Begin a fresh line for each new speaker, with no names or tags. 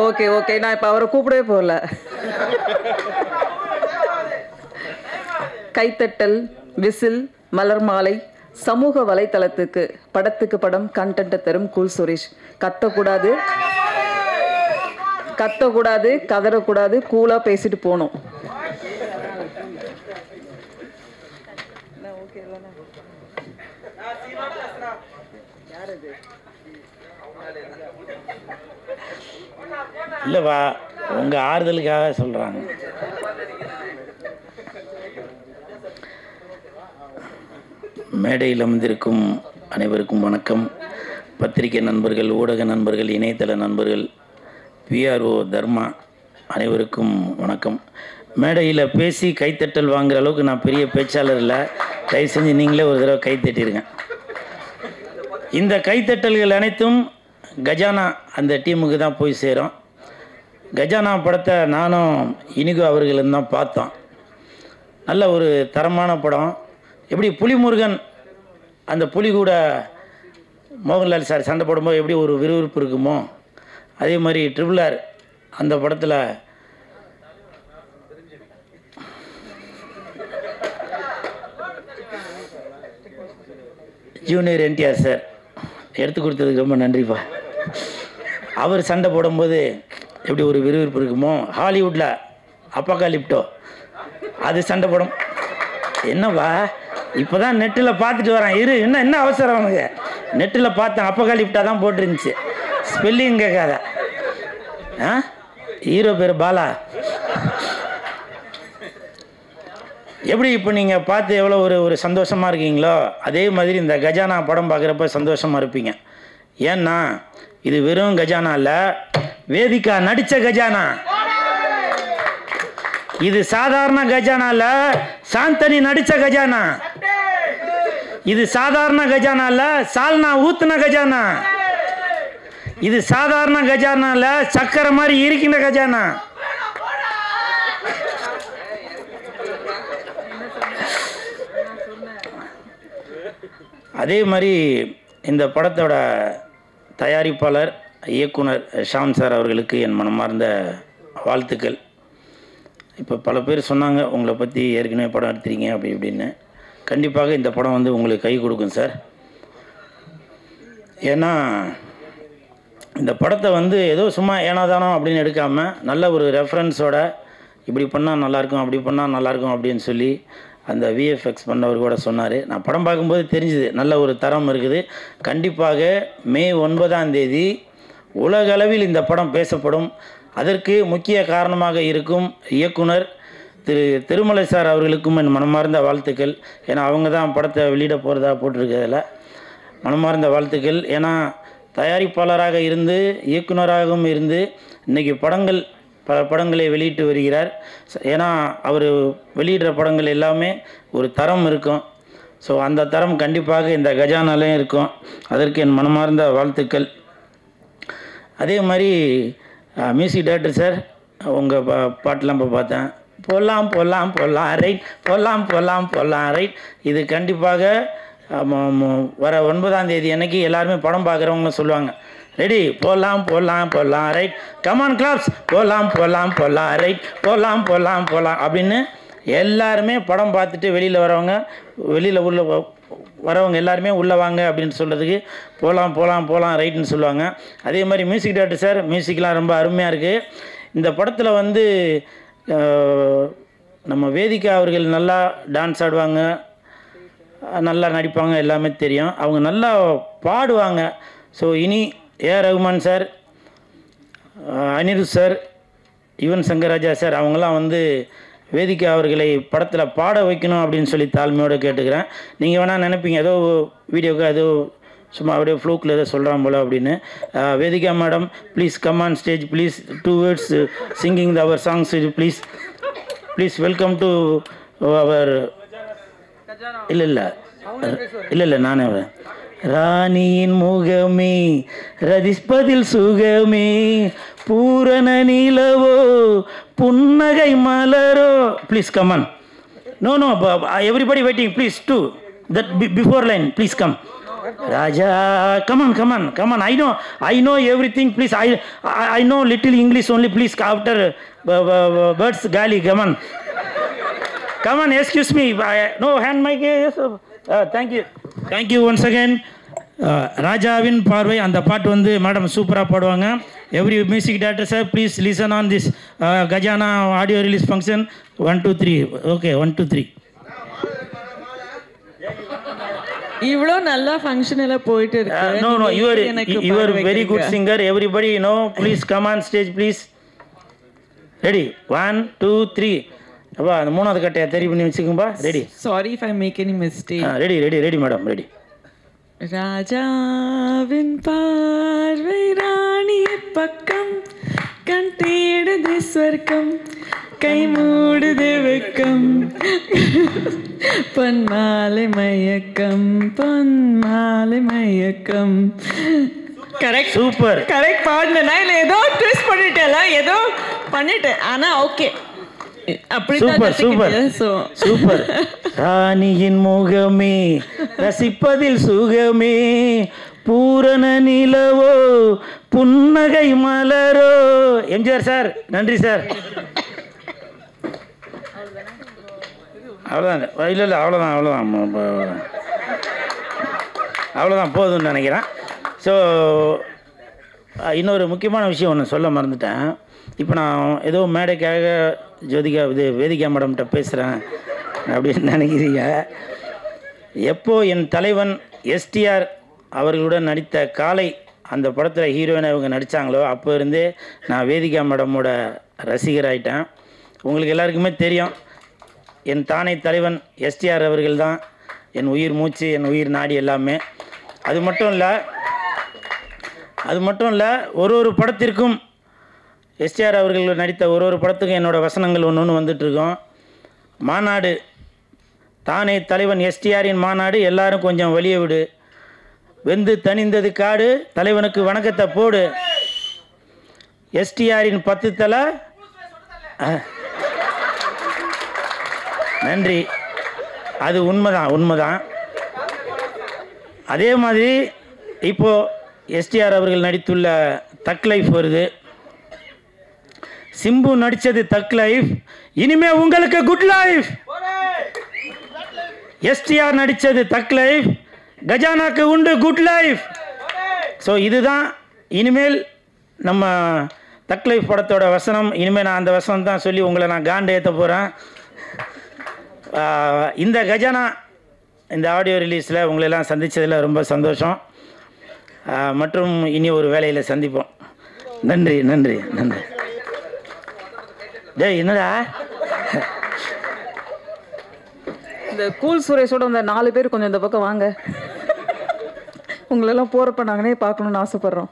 Okay okay, நான் இப்போ அவரை கூப்பிடவே போகல. கைத்தட்டல், விசில், மலர் மாலை, சமூக வலைத்தளத்துக்கு படத்துக்கு படம் கண்டென்ட்டை தரும் கூல் சுரேஷ். கத்தக்கூடாது, கதறக்கூடாது, கூலாக பேசிட்டு போகணும்.
இல்லைவா, உங்கள் ஆறுதலுக்காக சொல்கிறாங்க. மேடையில் அமர்ந்திருக்கும் அனைவருக்கும் வணக்கம். பத்திரிகை நண்பர்கள், ஊடக நண்பர்கள், இணையதள நண்பர்கள், பிஆர்ஓ தர்மா அனைவருக்கும் வணக்கம். மேடையில் பேசி கைத்தட்டல் வாங்குகிற அளவுக்கு நான் பெரிய பேச்சாளர் இல்லை. தயவு செஞ்சு நீங்களே ஒரு தடவை கைத்தட்டிடுங்க. இந்த கைத்தட்டல்கள் அனைத்தும் கஜானா அந்த டீமுக்கு தான் போய் சேரும். கஜானா படத்தை நானும் இனிகோ அவர்களும் தான் பார்த்தோம். நல்ல ஒரு தரமான படம். எப்படி புலிமுருகன் அந்த புலி கூட மோகன்லால் சார் சண்டை போடும்போது எப்படி ஒரு விறுவிறுப்பு இருக்குமோ, அதே மாதிரி RRR அந்த படத்தில் ஜூனியர் என்டிஆர் சார் எடுத்து கொடுத்ததுக்கு ரொம்ப நன்றிப்பா. அவர் சண்டை போடும்போது எப்படி ஒரு விறுவிறுப்பு இருக்குமோ, ஹாலிவுட்டில் அப்பகாலிப்டோ அது சண்டை போடும். என்னவா இப்போ தான் நெட்டில் பார்த்துட்டு வரேன், என்ன அவசரம் அவனுக்கு. நெட்டில் பார்த்தேன், அப்பகாலிப்டா தான் போட்டிருந்துச்சு, ஸ்பெல்லிங் கேட்காத. ஹீரோ பேர் பாலா. எப்படி இப்போ நீங்கள் பார்த்து எவ்வளோ ஒரு சந்தோஷமாக இருக்கீங்களோ, அதே மாதிரி இந்த கஜானா படம் பார்க்குறப்ப சந்தோஷமாக இருப்பீங்க. ஏன்னா இது வெறும் கஜானா இல்லை, வேதிகா நடித்த கஜானா. இது சாதாரண கஜானா இல்ல, சாந்தனி நடித்த கஜானா. இது சாதாரண கஜானா இல்ல, சால்னா ஊத்துன கஜானா. இது சாதாரண கஜானா இல்ல, சக்கரை மாதிரி இருக்கின்ற கஜானா. அதே மாதிரி இந்த படத்தோட தயாரிப்பாளர் இயக்குனர் ஷாம் சார் அவர்களுக்கு என் மனமார்ந்த வாழ்த்துக்கள். இப்போ பல பேர் சொன்னாங்க உங்களை பற்றி ஏற்கனவே படம் எடுத்துறீங்க அப்படி இப்படின்னு. கண்டிப்பாக இந்த படம் வந்து உங்களுக்கு கை கொடுக்கும் சார். ஏன்னா இந்த படத்தை வந்து ஏதோ சும்மா ஏனாதானோ அப்படின்னு எடுக்காமல் நல்ல ஒரு ரெஃபரன்ஸோட இப்படி பண்ணால் நல்லாயிருக்கும், அப்படி பண்ணால் நல்லாயிருக்கும் அப்படின்னு சொல்லி அந்த விஎஃப்எக்ஸ் பண்ணவர் கூட சொன்னார். நான் படம் பார்க்கும்போது தெரிஞ்சுது நல்ல ஒரு தரம் இருக்குது. கண்டிப்பாக மே 9 உலகளவில் இந்த படம் பேசப்படும். அதற்கு முக்கிய காரணமாக இருக்கும் இயக்குனர் திருமலை சார் அவர்களுக்கும் என் மனமார்ந்த வாழ்த்துக்கள். ஏன்னா அவங்க தான் படத்தை வெளியிட போகிறதா போட்டிருக்கிறதுல மனமார்ந்த வாழ்த்துக்கள். ஏன்னா தயாரிப்பாளராக இருந்து இயக்குனராகவும் இருந்து இன்றைக்கி பல படங்களை வெளியிட்டு வருகிறார். ஏன்னா அவர் வெளியிடுற படங்கள் எல்லாமே ஒரு தரம் இருக்கும். ஸோ அந்த தரம் கண்டிப்பாக இந்த கஜானாலையும் இருக்கும். அதற்கு என் மனமார்ந்த வாழ்த்துக்கள். அதே மாதிரி மியூசிக் டைரக்டர் சார், உங்கள் பாட்டெலாம் இப்போ பார்த்தேன். போடலாம் ரைட். இது கண்டிப்பாக வர 9 அன்னைக்கு எல்லாருமே படம் பார்க்குறவங்க சொல்லுவாங்க, ரெடி போடலாம் ரைட், கமான் கிளாப்ஸ், போடலாம் ரைட், போடலாம் அப்படின்னு எல்லாருமே படம் பார்த்துட்டு வெளியில் வரவங்க எல்லாருமே உள்ளே வாங்க அப்படின்னு சொல்கிறதுக்கு போகலாம் ரைட்னு சொல்லுவாங்க. அதே மாதிரி மியூசிக் டைரக்டர் சார், மியூசிக்லாம் ரொம்ப அருமையாக இருக்குது. இந்த படத்தில் வந்து நம்ம வேதிகா அவர்கள் நல்லா டான்ஸ் ஆடுவாங்க, நல்லா நடிப்பாங்க, எல்லாமே தெரியும். அவங்க நல்லா பாடுவாங்க. ஸோ இனி AR Rahman sir, Anirudh sir, Yuvan Shankar Raja sir அவங்களாம் வந்து வேதிகா அவர்களை படத்தில் பாட வைக்கணும் அப்படின்னு சொல்லி தாழ்மையோடு கேட்டுக்கிறேன். நீங்கள் வேணால் நினைப்பீங்க ஏதோ வீடியோக்கு ஏதோ சும்மா அப்படியே ஃப்ளூக்கில் ஏதோ சொல்கிறான் போல அப்படின்னு. Vedika madam please come on stage, please 2 words singing our songs, please welcome to our. இல்லை நானே ராணியின் முகமே ரதிஸ்பதில் சுகமே பூரண நிலவோ புன்னகை மலரோ. Please come on. No everybody waiting, please do that before line please come. Raja, come on. I know everything. Please, I know little English only. Please, after birds gali, come on. Excuse me. No hand mic. Yes. Thank you once again. ராஜாவின் பார்வை அந்த பாட்டு வந்து madam சூப்பராக பாடுவாங்க. Every music director sir please listen on this Gajana audio release function 1 2 3. Okay 1 2 3.
இவ்வளோ நல்லா function எல்லாம் போயிட்டு இருக்கு.
No, you are very good singer. Everybody, please come on stage, please. Ready? 1 2 3. அப்பா அந்த மூணாவது கட்டையை தெரி பண்ணி வச்சுக்கோம்பா. Ready?
Sorry if I make any mistake.
Ready madam, ready.
ராஜாவின் பார்வை ராணி பக்கம், கண் தேடுது ஸ்வர்க்கம், கை மூடுது வெக்கம், பொன்மாலை மயக்கம். கரெக்ட்,
சூப்பர்,
கரெக்ட் பாடினா இல்லை ஏதோ ட்விஸ்ட் பண்ணிட்டேல, ஏதோ பண்ணிட்டேன், ஆனால் ஓகே.
சூப்பர். ராணியின் முகமே ரசிப்பதில் சுகமே, பூரண நிலவோ புன்னகை மலரோ. எம்ஜிஆர் சார், நன்றி சார். அவ்வளோதான், இல்லை அவ்வளோதான் போதும்னு நினைக்கிறேன். ஸோ இன்னொரு முக்கியமான விஷயம் ஒன்று சொல்ல மறந்துட்டேன். இப்போ நான் ஏதோ மேடைக்காக வேதிகா மேடம்கிட்ட பேசுகிறேன் அப்படின்னு நினைக்கிறீங்க. எப்போ என் தலைவன் எஸ்டிஆர் அவர்களுடன் நடித்த காலை அந்த படத்தில் ஹீரோயினை இவங்க நடித்தாங்களோ அப்போ இருந்தே நான் வேதிகா மேடமோட ரசிகராயிட்டேன். உங்களுக்கு எல்லாருக்குமே தெரியும், என் தானை தலைவன் எஸ்டிஆர் அவர்கள் தான் என் உயிர் மூச்சு, என் உயிர் நாடி எல்லாமே. அது மட்டும் இல்லை, ஒரு படத்திற்கும் எஸ்டிஆர் அவர்கள் நடித்த ஒரு படத்துக்கும் என்னோடய வசனங்கள் ஒன்று வந்துட்டுருக்கோம். மாநாடு, தானே தலைவன் எஸ்டிஆரின் மாநாடு, எல்லாரும் கொஞ்சம் வெளியே விடு, வெந்து தணிந்தது காடு, தலைவனுக்கு வணக்கத்தை போடு, எஸ்டிஆரின் 10 தலை. நன்றி. அது உண்மைதான். அதே மாதிரி இப்போது எஸ்டிஆர் அவர்கள் நடித்துள்ள தக் லைஃப் வருது. சிம்பு நடித்தது தக் லைஃப், இனிமே உங்களுக்கு குட் லைஃப். எஸ்டிஆர் நடித்தது தக் லைஃப், கஜானாக்கு உண்டு குட் லைஃப். ஸோ இதுதான் இனிமேல் நம்ம தக் லைஃப் படத்தோட வசனம். இனிமேல் நான் அந்த வசனம் தான் சொல்லி உங்களை நான் காண்டு ஏற்ற போகிறேன். இந்த கஜானா இந்த ஆடியோ ரிலீஸில் உங்களெல்லாம் சந்தித்ததில் ரொம்ப சந்தோஷம். மற்றும் இனி ஒரு வேலையில் சந்திப்போம். நன்றி. டேய் என்னடா,
இந்த கூல் சுரேஷோட அந்த 4 பேர் கொஞ்சம் இந்த பக்கம் வாங்க. உங்களெல்லாம் போகிறப்ப நாங்களே பார்க்கணுன்னு ஆசைப்பட்றோம்.